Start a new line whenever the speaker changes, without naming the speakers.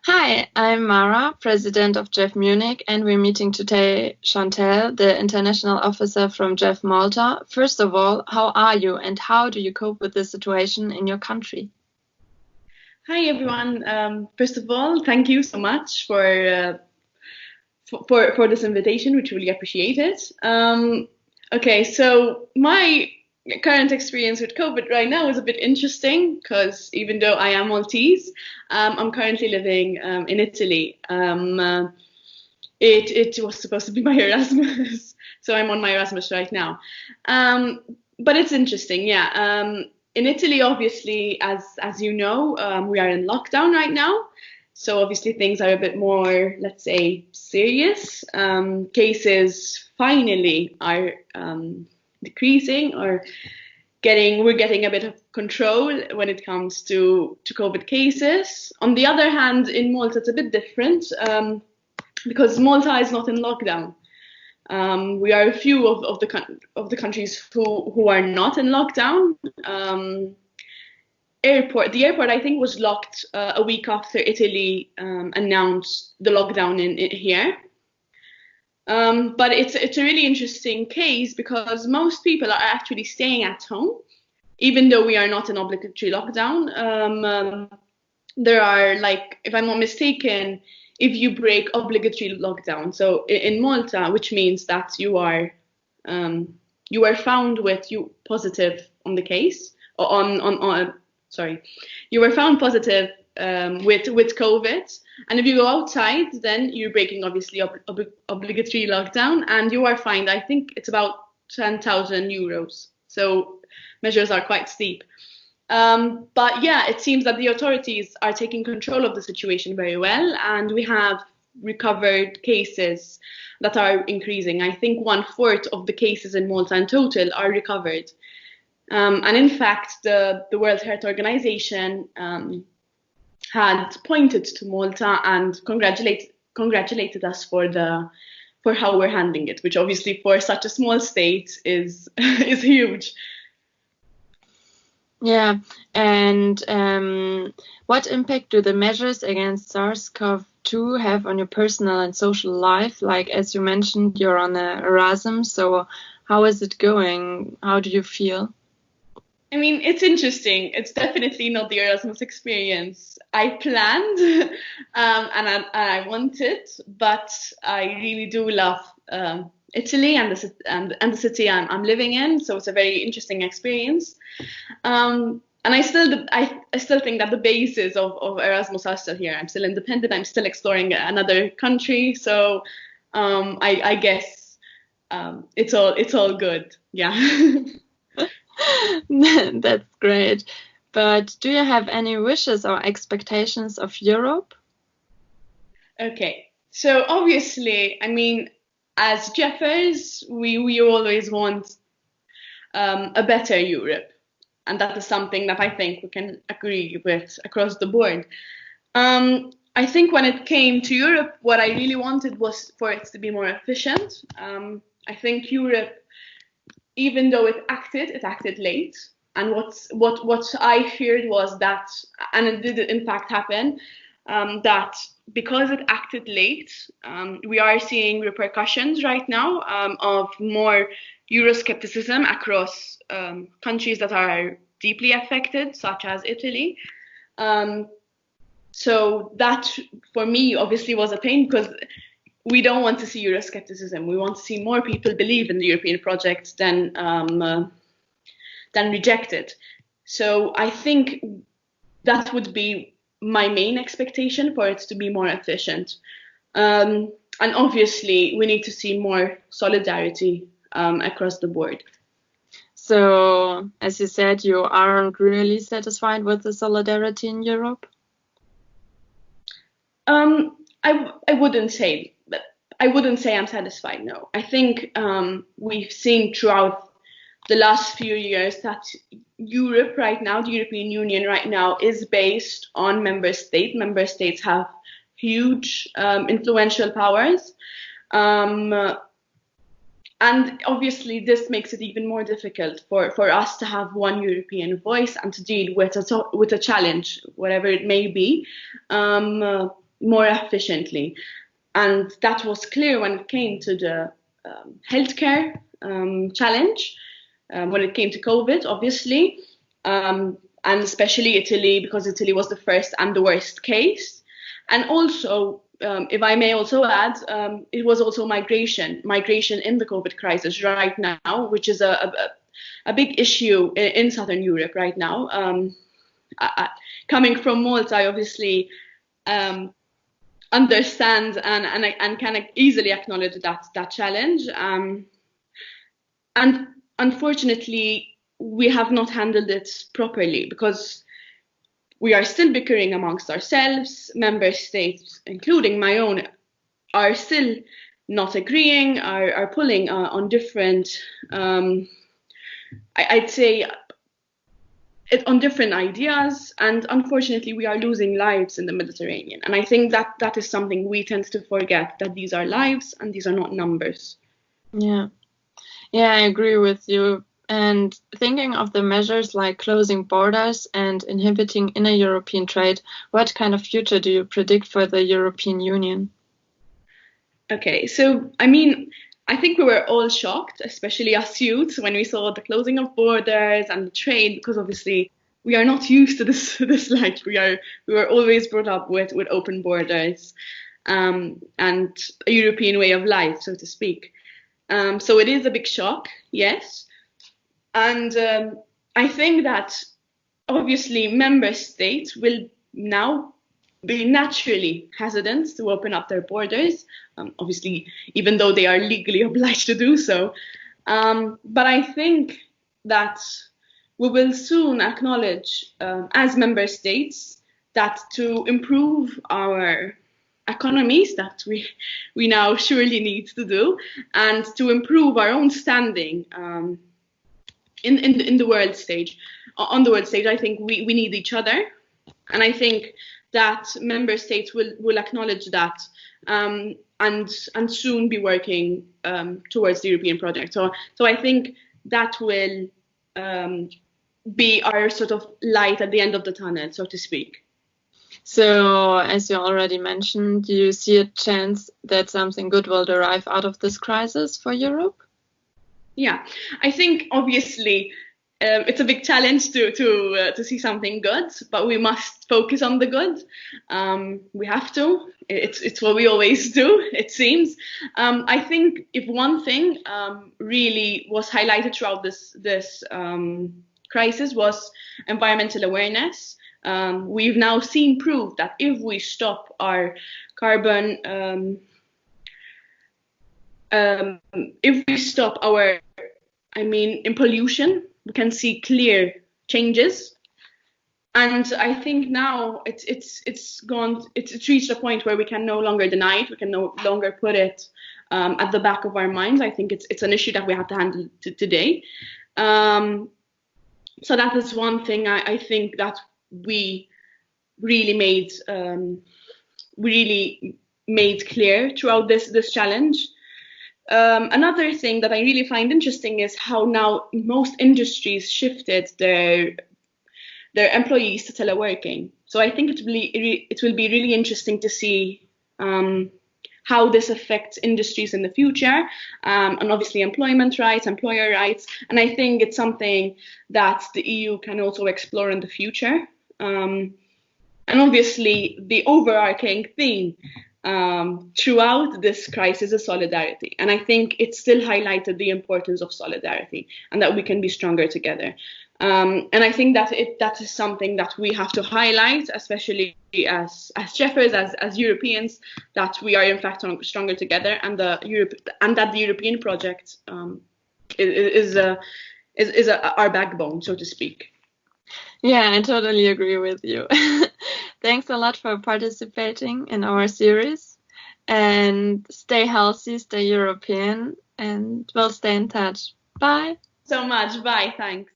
Hi, I'm Mara, President of JEF Munich, and we're meeting today Chantal, the international officer from JEF Malta. First of all, how are you and how do you cope with the situation in your country?
Hi everyone. First of all, thank you so much for this invitation, which really appreciate it. Okay, so my current experience with COVID right now is a bit interesting because even though I am Maltese, I'm currently living in Italy. It was supposed to be my Erasmus, so I'm on my Erasmus right now. But it's interesting, yeah. In Italy, obviously, as you know, we are in lockdown right now. So obviously things are a bit more, let's say, serious. Cases finally are decreasing or we're getting a bit of control when it comes to COVID cases. On the other hand, in Malta, it's a bit different because Malta is not in lockdown. We are a few of the countries who are not in lockdown. The airport I think was locked a week after Italy announced the lockdown in here. But it's a really interesting case because most people are actually staying at home, even though we are not in obligatory lockdown. There are, like, if I'm not mistaken, if you break obligatory lockdown, so in Malta, which means that you are found with positive on the case, or you were found positive with COVID, and if you go outside, then you're breaking obviously obligatory lockdown, and you are fined. I think it's about 10,000 euros. So measures are quite steep. But yeah, it seems that the authorities are taking control of the situation very well, and we have recovered cases that are increasing. I think 1/4 of the cases in Malta in total are recovered. And in fact, the World Health Organization had pointed to Malta and congratulated us for how we're handling it, which obviously for such a small state is huge.
Yeah, and what impact do the measures against SARS-CoV-2 have on your personal and social life? Like, as you mentioned, you're on Erasmus, so how is it going? How do you feel?
I mean, it's interesting. It's definitely not the Erasmus experience I planned and I wanted, but I really do love Italy and the city I'm living in. So it's a very interesting experience. And I still think that the bases of Erasmus are still here. I'm still independent. I'm still exploring another country. So I guess it's all good. Yeah.
That's great. But do you have any wishes or expectations of Europe?
Okay, so obviously, I mean, as Jeffers, we always want a better Europe, and that is something that I think we can agree with across the board. I think when it came to Europe, what I really wanted was for it to be more efficient. I think Europe, even though it acted late. And what I feared was that, and it did in fact happen, that because it acted late, we are seeing repercussions right now of more Euroscepticism across countries that are deeply affected, such as Italy. So that, for me, obviously was a pain because we don't want to see Euroscepticism. We want to see more people believe in the European project than reject it. So I think that would be my main expectation, for it to be more efficient. And obviously, we need to see more solidarity across the board.
So, as you said, you aren't really satisfied with the solidarity in Europe?
I wouldn't say, but I wouldn't say I'm satisfied. No, I think we've seen throughout the last few years that Europe right now, the European Union right now, is based on member states. Member states have huge influential powers, And obviously, this makes it even more difficult for us to have one European voice and to deal with a challenge, whatever it may be, more efficiently. And that was clear when it came to the healthcare challenge, when it came to COVID, obviously, and especially Italy, because Italy was the first and the worst case. And also, if I may also add, it was also migration in the COVID crisis right now, which is a big issue in Southern Europe right now. Coming from Malta, I obviously understand and can easily acknowledge that challenge. And unfortunately, we have not handled it properly because we are still bickering amongst ourselves. Member states, including my own, are still not agreeing, are pulling on different, I'd say, on different ideas. And unfortunately, we are losing lives in the Mediterranean. And I think that is something we tend to forget, that these are lives and these are not numbers.
Yeah, I agree with you. And thinking of the measures like closing borders and inhibiting inner European trade, what kind of future do you predict for the European Union?
Okay, so I mean, I think we were all shocked, especially us youths, when we saw the closing of borders and the trade, because obviously we are not used to this life. We were always brought up with open borders and a European way of life, so to speak. So it is a big shock, yes. And I think that obviously member states will now be naturally hesitant to open up their borders, obviously, even though they are legally obliged to do so. But I think that we will soon acknowledge, as member states, that to improve our economies, that we now surely need to do, and to improve our own standing in the world stage. On the world stage, I think we need each other, and I think that member states will acknowledge that and soon be working towards the European project. So I think that will be our sort of light at the end of the tunnel, so to speak.
So, as you already mentioned, you see a chance that something good will derive out of this crisis for Europe?
Yeah, I think obviously it's a big challenge to see something good, but we must focus on the good. We have to. It's what we always do, it seems. I think if one thing really was highlighted throughout this crisis was environmental awareness. We've now seen proof that if we stop our carbon, if we stop our, in pollution, we can see clear changes. And I think now it's reached a point where we can no longer deny it. We can no longer put it at the back of our minds. I think it's an issue that we have to handle today. So that is one thing I think that we really made clear throughout this challenge. Another thing that I really find interesting is how now most industries shifted their employees to teleworking. So I think it will be really interesting to see how this affects industries in the future, and obviously employment rights, employer rights. And I think it's something that the EU can also explore in the future. And obviously the overarching theme throughout this crisis is solidarity. And I think it still highlighted the importance of solidarity and that we can be stronger together. And I think that is something that we have to highlight, especially as JEFers, as Europeans, that we are in fact stronger together, and that the European project is our backbone, so to speak.
Yeah, I totally agree with you. Thanks a lot for participating in our series, and stay healthy, stay European, and we'll stay in touch. Bye.
So much. Bye. Thanks.